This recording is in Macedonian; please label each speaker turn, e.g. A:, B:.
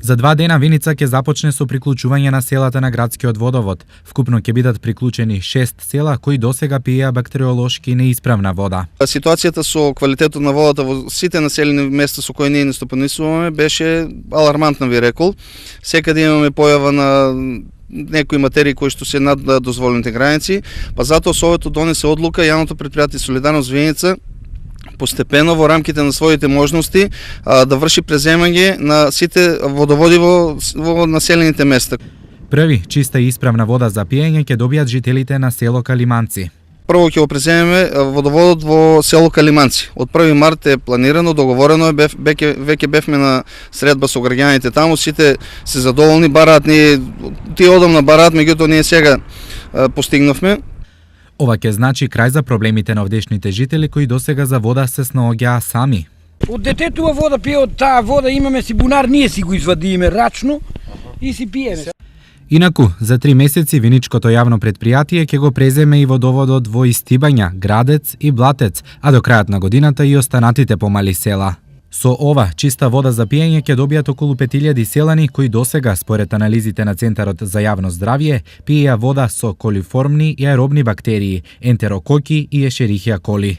A: За 2 дена Виница ќе започне со приклучување на селата на градскиот водовод. Вкупно ќе бидат приклучени 6 села кои досега пиеа бактериолошки неисправна вода.
B: Ситуацијата со квалитетот на водата во сите населени места со кои ние не стопанисуваме беше алармантна, ви рекол. Секаде имаме појава на некои материи кои што се над дозволените граници, па затоа Советот донесе одлука јавното претпријатие Солидарност Виница постепено во рамките на своите можности да врши преземање на сите водоводи во населените места.
A: Први чиста и исправна вода за пиење ќе добијат жителите на село Калиманци.
B: Прво ќе го преземеме водоводот во село Калиманци. Од 1 март е планирано, договорено е, веќе бевме на средба со граѓаните таму, сите се задоволни, бараат, тие одамна бараат, меѓутоа ние сега постигнавме.
A: Ова ќе значи крај за проблемите на овдешните жители кои досега за вода се снаоѓаа сами.
C: Од дететува вода пие, од таа вода имаме си бунар, ние си го извадиме рачно и си пиеме.
A: Инаку, за 3 месеци Виничкото јавно претпријатие ќе го преземе и водоводот во Истибања, Градец и Блатец, а до крајот на годината и останатите помали села. Со ова, чиста вода за пиење ќе добијат околу 5000 селани кои досега, според анализите на Центарот за јавно здравје, пиеа вода со колиформни и аеробни бактерии, ентерококи и ешерихија коли.